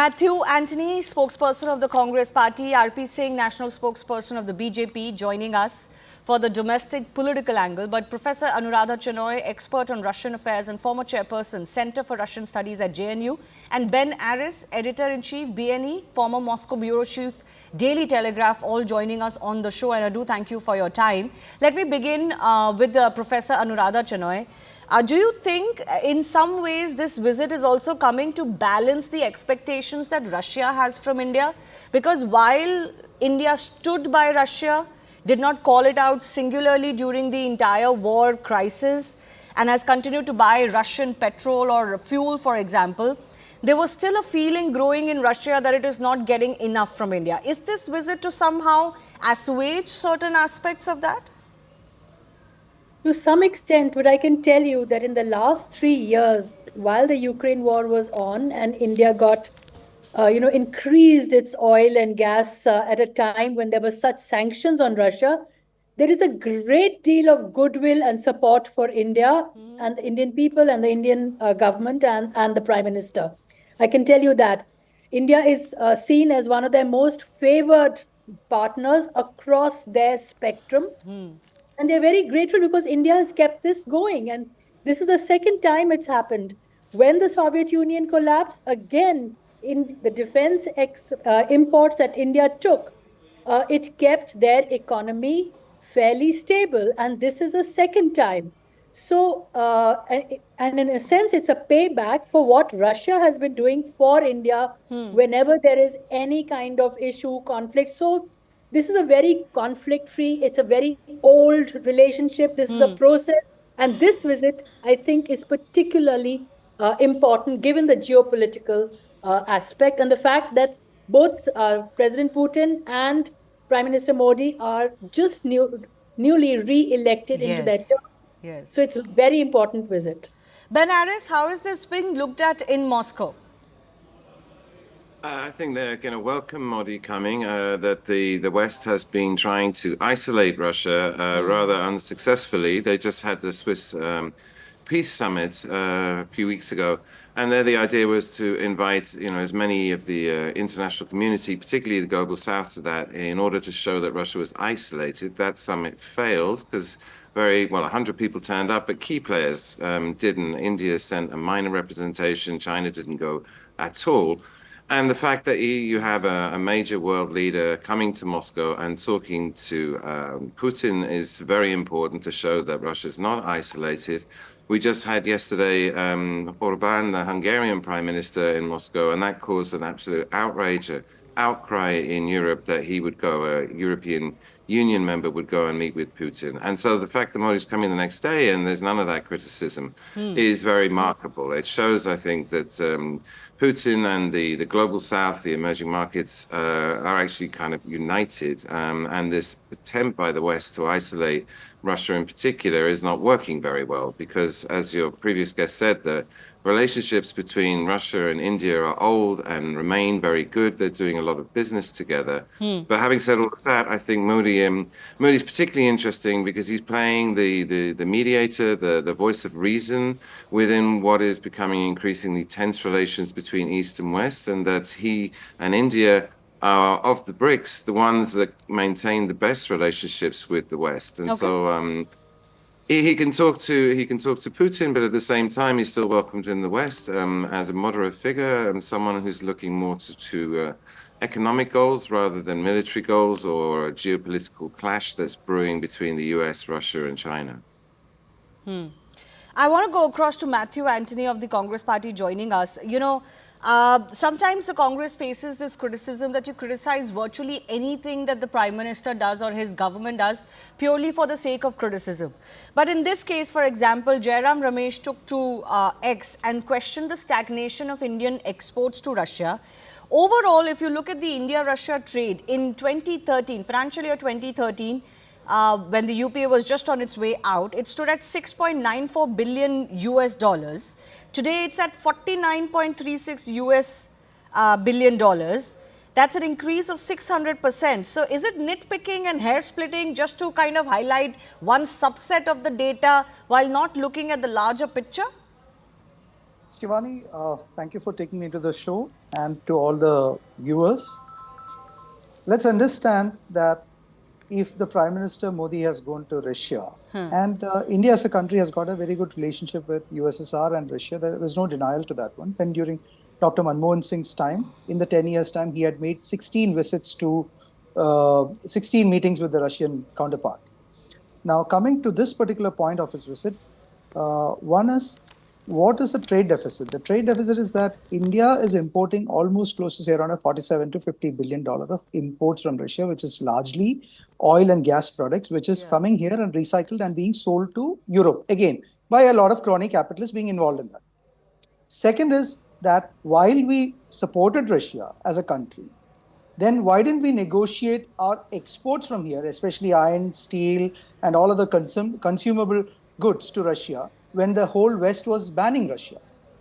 Matthew Antony, spokesperson of the Congress Party, RP Singh, national spokesperson of the BJP, joining us for the domestic political angle. But Professor Anuradha Chenoy, expert on Russian affairs and former chairperson, Center for Russian Studies at JNU, and BenAris, editor-in-chief, BNE, former Moscow bureau chief, Daily Telegraph, all joining us on the show. And I do thank you for your time. Let me begin with Professor Anuradha Chenoy. Do you think in some ways this visit is also coming to balance the expectations that Russia has from India? Because while India stood by Russia, did not call it out singularly during the entire war crisis, and has continued to buy Russian petrol or fuel, for example, there was still a feeling growing in Russia that it is not getting enough from India. Is this visit to somehow assuage certain aspects of that? To some extent, but I can tell you that in the last 3 years, while the Ukraine war was on and India got, increased its oil and gas at a time when there were such sanctions on Russia, there is a great deal of goodwill and support for India and the Indian people and the Indian government and the Prime Minister. I can tell you that India is seen as one of their most favored partners across their spectrum. And they're very grateful because India has kept this going. And this is the second time it's happened. When the Soviet Union collapsed, again, in the defense imports that India took, it kept their economy fairly stable. And this is the second time. So, and in a sense, it's a payback for what Russia has been doing for India whenever there is any kind of issue, conflict. So, this is a very conflict-free, it's a very old relationship. This is a process. And this visit, I think, is particularly important given the geopolitical aspect and the fact that both President Putin and Prime Minister Modi are just newly re-elected into their term. Yes. So it's a very important visit. BenAris, how is this being looked at in Moscow? I think they're going to welcome Modi coming, that the West has been trying to isolate Russia rather unsuccessfully. They just had the Swiss peace summit a few weeks ago. And there the idea was to invite, as many of the international community, particularly the global south, to that in order to show that Russia was isolated. That summit failed because 100 people turned up, but key players didn't. India sent a minor representation. China didn't go at all. And the fact that you have a major world leader coming to Moscow and talking to Putin is very important to show that Russia is not isolated. We just had yesterday Orbán, the Hungarian prime minister, in Moscow, and that caused an absolute outrage, outcry in Europe that he would go, a European Union member would go and meet with Putin. And so the fact that Modi's coming the next day and there's none of that criticism is very remarkable. It shows, I think, that Putin and the global south, the emerging markets, are actually kind of united. And this attempt by the West to isolate Russia in particular is not working very well because, as your previous guest said, the relationships between Russia and India are old and remain very good. They're doing a lot of business together. But having said all of that, I think Modi's particularly interesting because he's playing the mediator, the voice of reason within what is becoming increasingly tense relations between East and West, and that he and India are, of the BRICS, the ones that maintain the best relationships with the West. And so he can talk to Putin, but at the same time, he's still welcomed in the West as a moderate figure, someone who's looking more to economic goals rather than military goals or a geopolitical clash that's brewing between the US, Russia, and China. I want to go across to Matthew Antony of the Congress Party joining us. Sometimes the Congress faces this criticism that you criticize virtually anything that the Prime Minister does or his government does purely for the sake of criticism. But in this case, for example, Jairam Ramesh took to X and questioned the stagnation of Indian exports to Russia. Overall, if you look at the India-Russia trade in 2013, financial year 2013, when the UPA was just on its way out, it stood at $6.94 billion US. Today, it's at $49.36 billion. That's an increase of 600%. So is it nitpicking and hair splitting just to kind of highlight one subset of the data while not looking at the larger picture? Shivani, thank you for taking me to the show, and to all the viewers. Let's understand that if the Prime Minister Modi has gone to Russia, and India as a country has got a very good relationship with USSR and Russia, there is no denial to that one. And during Dr. Manmohan Singh's time, in the 10 years' time, he had made 16 visits to 16 meetings with the Russian counterpart. Now, coming to this particular point of his visit, one is, what is the trade deficit? The trade deficit is that India is importing almost close to say around a $47 to $50 billion of imports from Russia, which is largely oil and gas products, which is coming here and recycled and being sold to Europe, again, by a lot of crony capitalists being involved in that. Second is that while we supported Russia as a country, then why didn't we negotiate our exports from here, especially iron, steel, and all other consumable goods to Russia, when the whole West was banning Russia?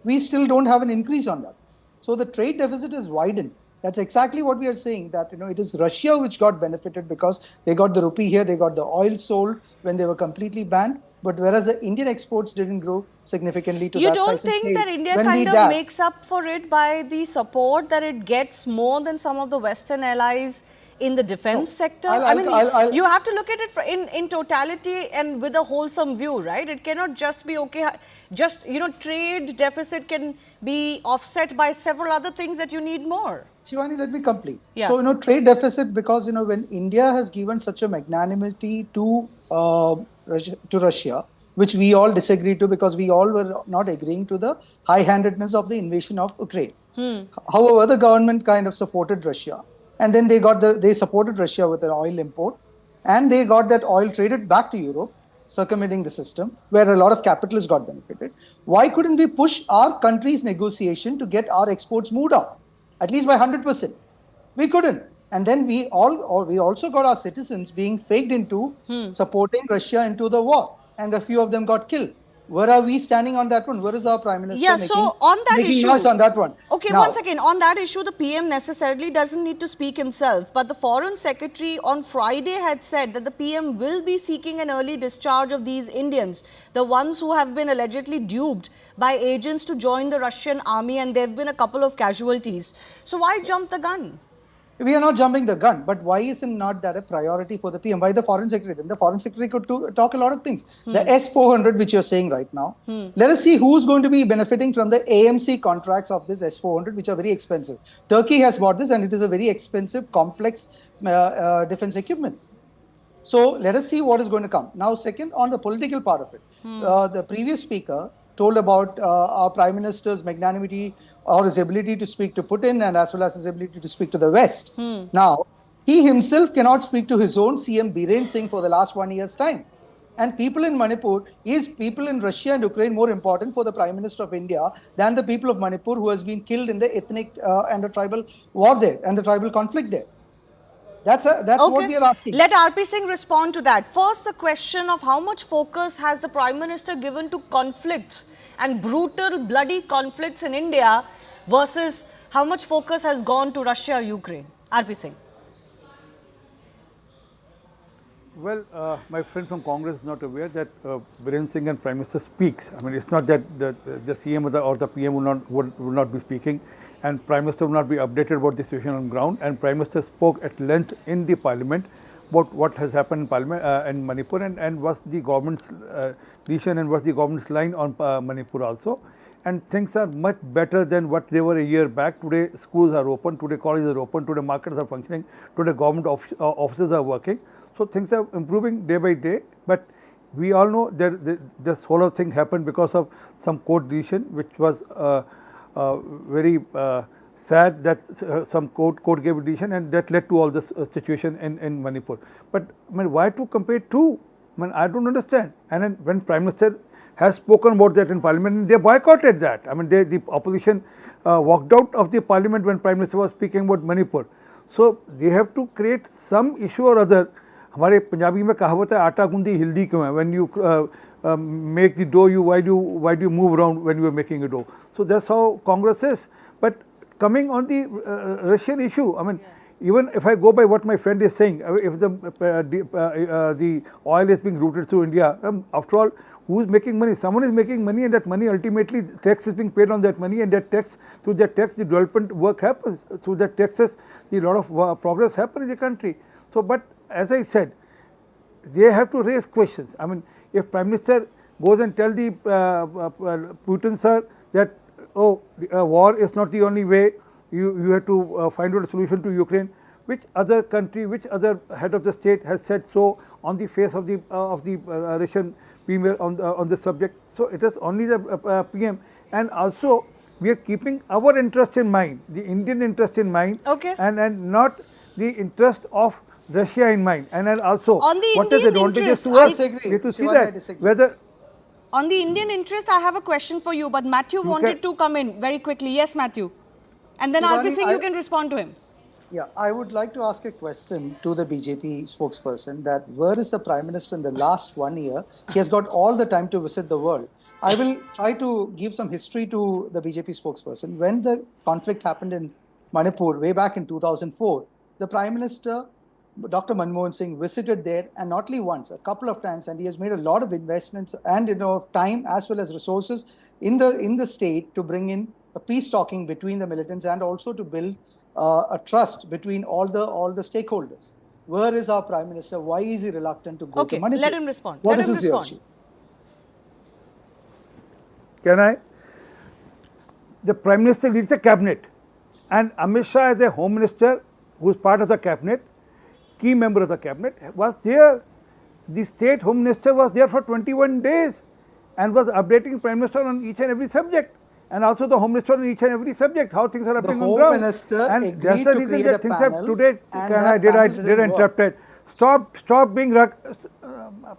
We still don't have an increase on that. So the trade deficit is widened. That's exactly what we are saying, that it is Russia which got benefited because they got the rupee here, they got the oil sold when they were completely banned. But whereas the Indian exports didn't grow significantly to that size. You don't think that India kind of makes up for it by the support that it gets more than some of the Western allies in the defense sector? You have to look at it in totality and with a wholesome view, right? It cannot just be okay. Just, trade deficit can be offset by several other things that you need more. Shivani, let me complete. Yeah. So, trade deficit, because, when India has given such a magnanimity to Russia, which we all disagree to because we all were not agreeing to the high-handedness of the invasion of Ukraine. However, the government kind of supported Russia. And then they supported Russia with an oil import, and they got that oil traded back to Europe, circumventing the system, where a lot of capitalists got benefited. Why couldn't we push our country's negotiation to get our exports moved up, at least by 100%? We couldn't. And then we also got our citizens being faked into supporting Russia into the war, and a few of them got killed. Where are we standing on that one? Where is our Prime Minister making noise on that one? Okay, once again, on that issue, the PM necessarily doesn't need to speak himself. But the Foreign Secretary on Friday had said that the PM will be seeking an early discharge of these Indians, the ones who have been allegedly duped by agents to join the Russian army, and there have been a couple of casualties. So why jump the gun? We are not jumping the gun, but why is not that a priority for the PM? Why the Foreign Secretary? Then the Foreign Secretary could talk a lot of things. The S-400, which you're saying right now, let us see who's going to be benefiting from the AMC contracts of this S-400, which are very expensive. Turkey has bought this, and it is a very expensive, complex defense equipment. So let us see what is going to come. Now, second, on the political part of it, the previous speaker told about our Prime Minister's magnanimity or his ability to speak to Putin, and as well as his ability to speak to the West. Now, he himself cannot speak to his own CM Biren Singh for the last 1 year's time. And people in Manipur, is people in Russia and Ukraine more important for the Prime Minister of India than the people of Manipur who has been killed in the ethnic and the tribal war there and the tribal conflict there? That's what we are asking. Let RP Singh respond to that. First, the question of how much focus has the Prime Minister given to conflicts and brutal, bloody conflicts in India versus how much focus has gone to Russia or Ukraine? RP Singh. Well, my friend from Congress is not aware that Biren Singh and Prime Minister speaks. I mean, it's not that the CM or the PM would not be speaking, and Prime Minister will not be updated about the situation on ground. And Prime Minister spoke at length in the Parliament about what has happened in Parliament in Manipur, and what's the government's decision and what's the government's line on Manipur also. And things are much better than what they were a year back. Today schools are open, today colleges are open, today markets are functioning, today government offices are working. So things are improving day by day. But we all know that this whole thing happened because of some court decision, which was very sad that some court gave a decision, and that led to all this situation in Manipur. But I mean, why to compare two? I mean, I don't understand. And then when Prime Minister has spoken about that in Parliament, they boycotted that. I mean, the opposition walked out of the Parliament when Prime Minister was speaking about Manipur. So they have to create some issue or other. हमारे पंजाबी में कहावत है आटा गूंदी हिल्दी क्यों है? When you make the dough, why do you move around when you are making a dough? So that's how Congress is. But coming on the Russian issue, I mean, even if I go by what my friend is saying, if the oil is being routed through India, after all, Who's making money? Someone is making money, and that money ultimately tax is being paid on that money, and that tax, through that tax, the development work happens. Through that taxes, a lot of progress happens in the country. So, but as I said, they have to raise questions. I mean, if Prime Minister goes and tell the Putin sir that war is not the only way, you have to find out a solution to Ukraine. Which other country, which other head of the state has said so on the face of the Russian premier on the subject? So it is only the PM, and also we are keeping our interest in mind, the Indian interest in mind, Okay. and not the interest of Russia in mind, and then also On the what is Indian advantageous interest, to I us. disagree. We have to see Shivani, I that disagree. whether On the Indian interest, I have a question for you, but Matthew wanted to come in very quickly. Yes, Matthew. And then Shivani, RP Singh, you can respond to him. Yeah, I would like to ask a question to the BJP spokesperson that where is the Prime Minister in the last 1 year? He has got all the time to visit the world. I will try to give some history to the BJP spokesperson. When the conflict happened in Manipur way back in 2004, the Prime Minister, Dr. Manmohan Singh, visited there, and not only once, a couple of times, and he has made a lot of investments and time as well as resources in the state to bring in a peace talking between the militants and also to build a trust between all the stakeholders. Where is our Prime Minister? Why is he reluctant to go Okay, to Manipur? let him respond. What Let is him his respond. view? can I? The Prime Minister leads the cabinet, and Amit Shah as a Home Minister, who is part of the cabinet, key member of the cabinet, was there. The State Home Minister was there for 21 days and was updating Prime Minister on each and every subject, and also the Home Minister on each and every subject, how things are The happening on Home ground. Minister And agreed that's the to reason create that a things have panel, today. and Can that I? Did panel I didn't interrupt work. it? Stop being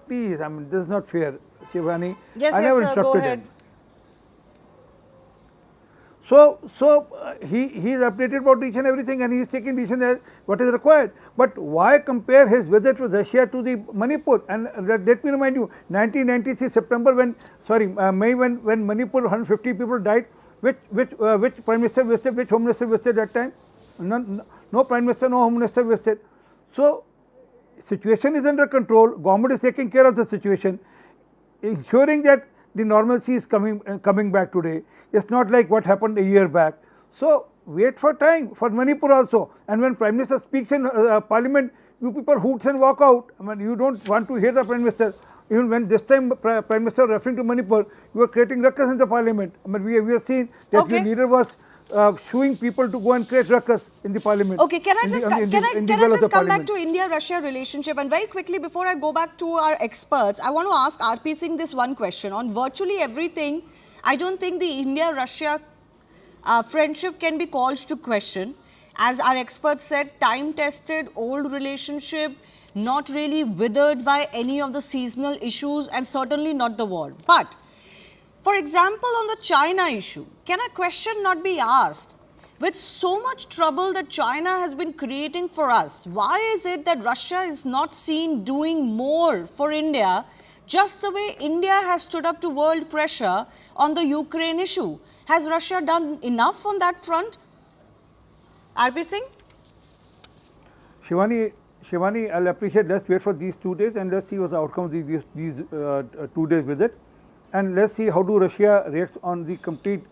please. I mean, this is not fair, Shivani. Yes, I yes, never sir. Go interrupted ahead. him. So he is updated about each and everything, and he is taking decision as what is required. But why compare his visit to Russia to the Manipur? And let me remind you, 1993 September May when Manipur 150 people died. Which Prime Minister visited? Which Home Minister visited that time? No Prime Minister, no Home Minister visited. So situation is under control. Government is taking care of the situation, ensuring that the normalcy is coming back today. It's not like what happened a year back. So wait for time for Manipur also. And when Prime Minister speaks in Parliament, you people hoots and walk out. I mean, you don't want to hear the Prime Minister. Even when this time Prime Minister referring to Manipur, you are creating ruckus in the Parliament. I mean, we have seen that Okay. the leader was shooing people to go and create ruckus in the Parliament. Okay, can I just come back Parliament. to India-Russia relationship, and very quickly before I go back to our experts, I want to ask RP Singh this one question on virtually everything. I don't think the India-Russia friendship can be called to question. As our experts said, time-tested, old relationship, not really withered by any of the seasonal issues, and certainly not the war. But for example, on the China issue, can a question not be asked? With so much trouble that China has been creating for us, why is it that Russia is not seen doing more for India, just the way India has stood up to world pressure on the Ukraine issue? Has Russia done enough on that front? RP Singh? Shivani, I'll appreciate. Let's wait for these 2 days and let's see what the outcome of these 2 days visit. And let's see how do Russia reacts on the complete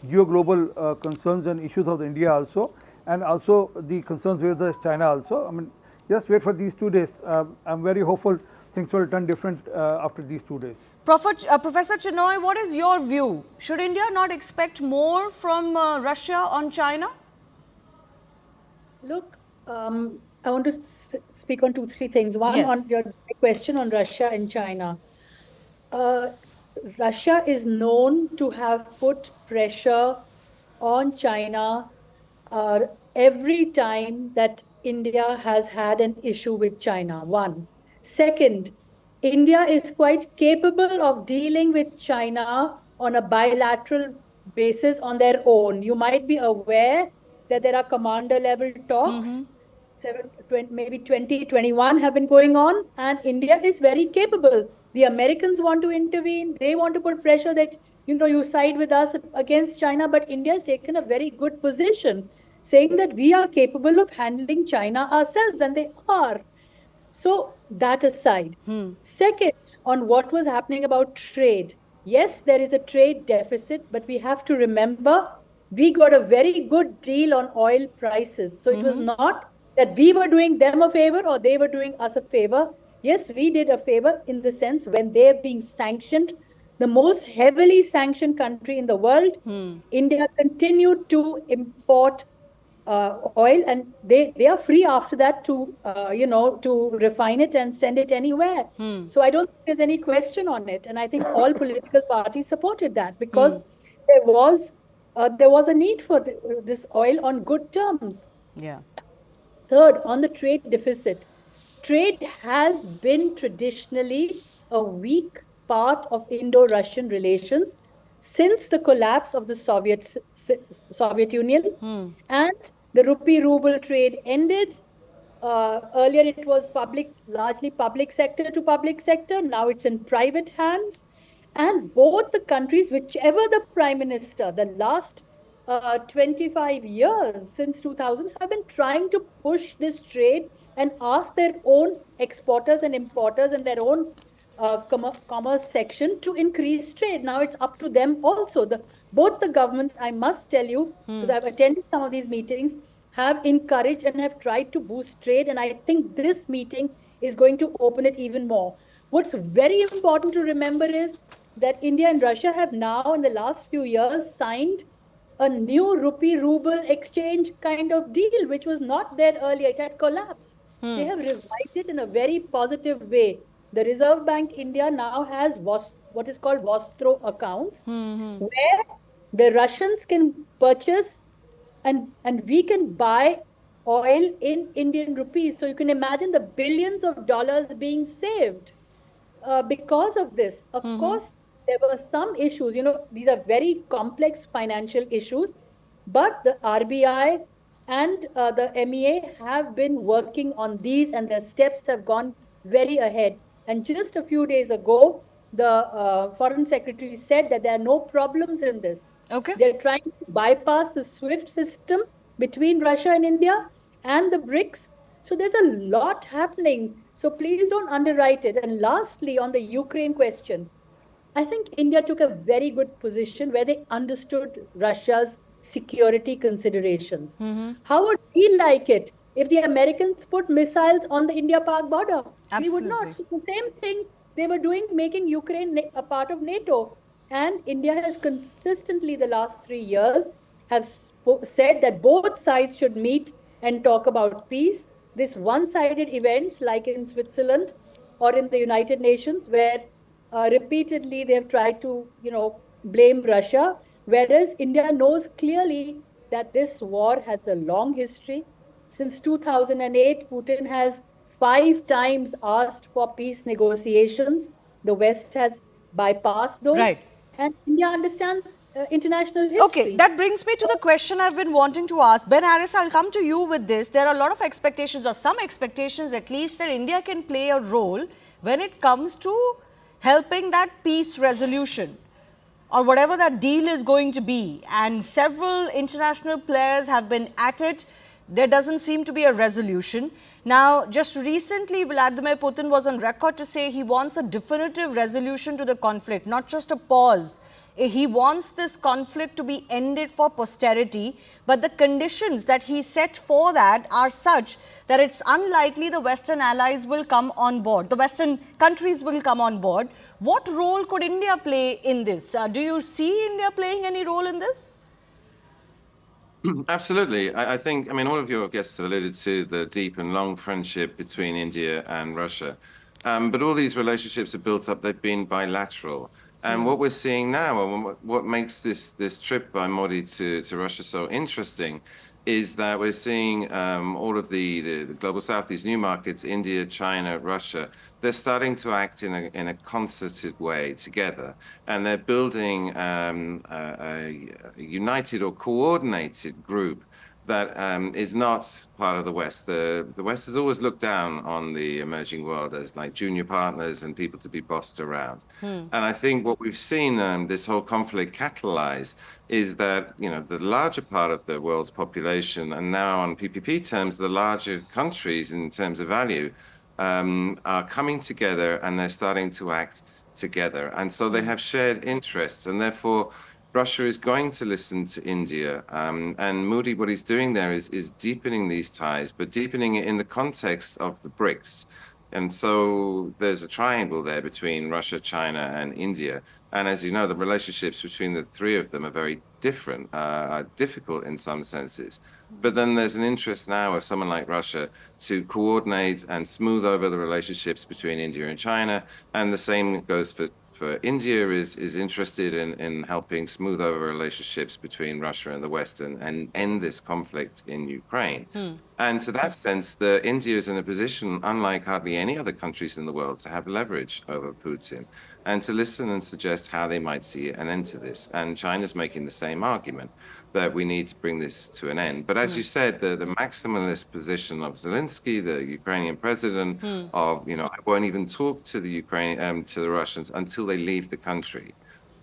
geo-global concerns and issues of India also, and also the concerns with China also. I mean, just wait for these 2 days. I'm very hopeful things will turn different after these 2 days. Professor Chenoy, what is your view? Should India not expect more from Russia on China? Look, I want to speak on 2-3 things. One, Yes. on your question on Russia and China. Russia is known to have put pressure on China every time that India has had an issue with China. One. Second, India is quite capable of dealing with China on a bilateral basis on their own. You might be aware that there are commander level talks. Maybe 20, 21 have been going on, and India is very capable. The Americans want to intervene. They want to put pressure that, you side with us against China, but India has taken a very good position, saying that we are capable of handling China ourselves, and they are. So that aside. Second, on what was happening about trade. Yes, there is a trade deficit, but we have to remember we got a very good deal on oil prices. So it was not that we were doing them a favor or they were doing us a favor. Yes, we did a favor in the sense when they're being sanctioned, the most heavily sanctioned country in the world, India continued to import oil, and they are free after that to to refine it and send it anywhere. So I don't think there's any question on it, and I think all political parties supported that because there was a need for this oil on good terms. Yeah. Third, on the trade deficit, trade has been traditionally a weak part of Indo-Russian relations since the collapse of the Soviet Union, and the rupee ruble trade ended. Earlier, it was largely public sector to public sector. Now it's in private hands. And both the countries, whichever the prime minister, the last 25 years since 2000, have been trying to push this trade and ask their own exporters and importers and their own commerce section to increase trade. Now it's up to them also. Both the governments, I must tell you, because I've attended some of these meetings, have encouraged and have tried to boost trade. And I think this meeting is going to open it even more. What's very important to remember is that India and Russia have now, in the last few years, signed a new rupee ruble exchange kind of deal, which was not there earlier. It had collapsed. They have revived it in a very positive way. The Reserve Bank India now has what is called Vostro accounts, where the Russians can purchase and we can buy oil in Indian rupees. So you can imagine the billions of dollars being saved because of this. Of course, there were some issues, these are very complex financial issues, but the RBI and the MEA have been working on these, and their steps have gone very ahead. And just a few days ago, the Foreign Secretary said that there are no problems in this. Okay. They're trying to bypass the SWIFT system between Russia and India and the BRICS. So there's a lot happening. So please don't underwrite it. And lastly, on the Ukraine question, I think India took a very good position where they understood Russia's security considerations. How would we like it if the Americans put missiles on the India-Pak border? We would not. So the same thing they were doing, making Ukraine a part of NATO. And India has consistently, the last 3 years, have said that both sides should meet and talk about peace. This one-sided events like in Switzerland or in the United Nations, where repeatedly they have tried to, blame Russia, whereas India knows clearly that this war has a long history. Since 2008, Putin has 5 times asked for peace negotiations. The West has bypassed those. Right. And India understands international history. Okay, that brings me to the question I've been wanting to ask. BenAris, I'll come to you with this. There are a lot of expectations, or some expectations at least, that India can play a role when it comes to helping that peace resolution or whatever that deal is going to be. And several international players have been at it. There doesn't seem to be a resolution. Now, just recently, Vladimir Putin was on record to say he wants a definitive resolution to the conflict, not just a pause. He wants this conflict to be ended for posterity, but the conditions that he set for that are such that it's unlikely the Western allies will come on board. The Western countries will come on board. What role could India play in this? Do you see India playing any role in this? Absolutely. I think, all of your guests have alluded to the deep and long friendship between India and Russia. But all these relationships are built up, they've been bilateral. And what we're seeing now, and what makes this trip by Modi to Russia so interesting, is that we're seeing all of the global south, these new markets, India, China, Russia, they're starting to act in a concerted way together. And they're building a united or coordinated group that is not part of the West. The West has always looked down on the emerging world as like junior partners and people to be bossed around. And I think what we've seen this whole conflict catalyze is that, the larger part of the world's population, and now on PPP terms, the larger countries in terms of value, are coming together and they're starting to act together. And so they have shared interests, and therefore Russia is going to listen to India. And Modi, what he's doing there is deepening these ties, but deepening it in the context of the BRICS. And so there's a triangle there between Russia, China, and India. And as you know, the relationships between the three of them are very different, are difficult in some senses. But then there's an interest now of someone like Russia to coordinate and smooth over the relationships between India and China. And the same goes for India is interested in helping smooth over relationships between Russia and the West and end this conflict in Ukraine. And to that sense, India is in a position, unlike hardly any other countries in the world, to have leverage over Putin and to listen and suggest how they might see an end to this. And China's making the same argument that we need to bring this to an end. But as you said, the maximalist position of Zelensky, the Ukrainian president, of, I won't even talk to the to the Russians until they leave the country.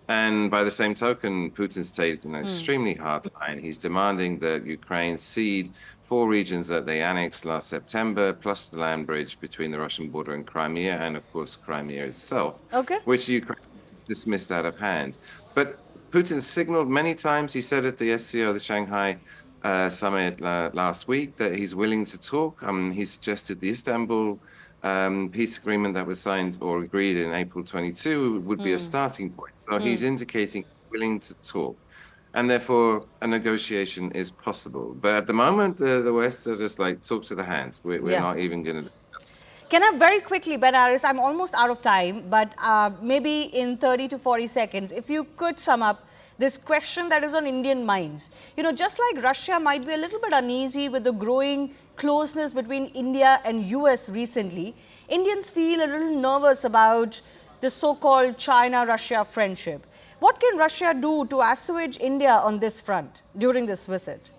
And by the same token, Putin's taken an extremely hard line. He's demanding that Ukraine cede 4 regions that they annexed last September, plus the land bridge between the Russian border and Crimea, and of course Crimea itself, which Ukraine dismissed out of hand. But Putin signaled many times, he said at the SCO, the Shanghai summit last week, that he's willing to talk. He suggested the Istanbul peace agreement that was signed or agreed in April 22 would be a starting point. So he's indicating willing to talk. And therefore, a negotiation is possible. But at the moment, the West are just like, talk to the hand. We're not even going to... Can I very quickly, BenAris, I'm almost out of time, but maybe in 30 to 40 seconds, if you could sum up this question that is on Indian minds. Just like Russia might be a little bit uneasy with the growing closeness between India and US recently, Indians feel a little nervous about the so-called China-Russia friendship. What can Russia do to assuage India on this front during this visit?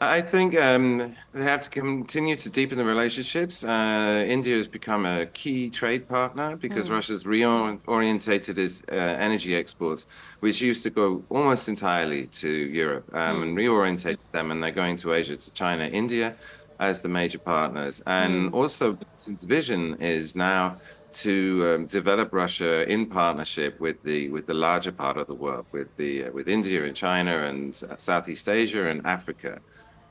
I think they have to continue to deepen the relationships. India has become a key trade partner because Russia's reorientated its energy exports, which used to go almost entirely to Europe, and reorientated them, and they're going to Asia, to China, India as the major partners. And also, Putin's vision is now to develop Russia in partnership with the larger part of the world, with India and China and Southeast Asia and Africa.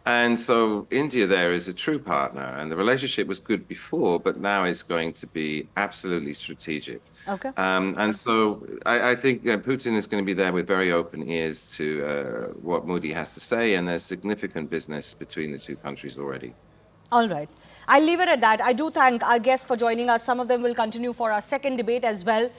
And so India there is a true partner, and the relationship was good before, but now it's going to be absolutely strategic. Okay. And so I think Putin is going to be there with very open ears to what Modi has to say, and there's significant business between the two countries already. All right. I'll leave it at that. I do thank our guests for joining us. Some of them will continue for our second debate as well.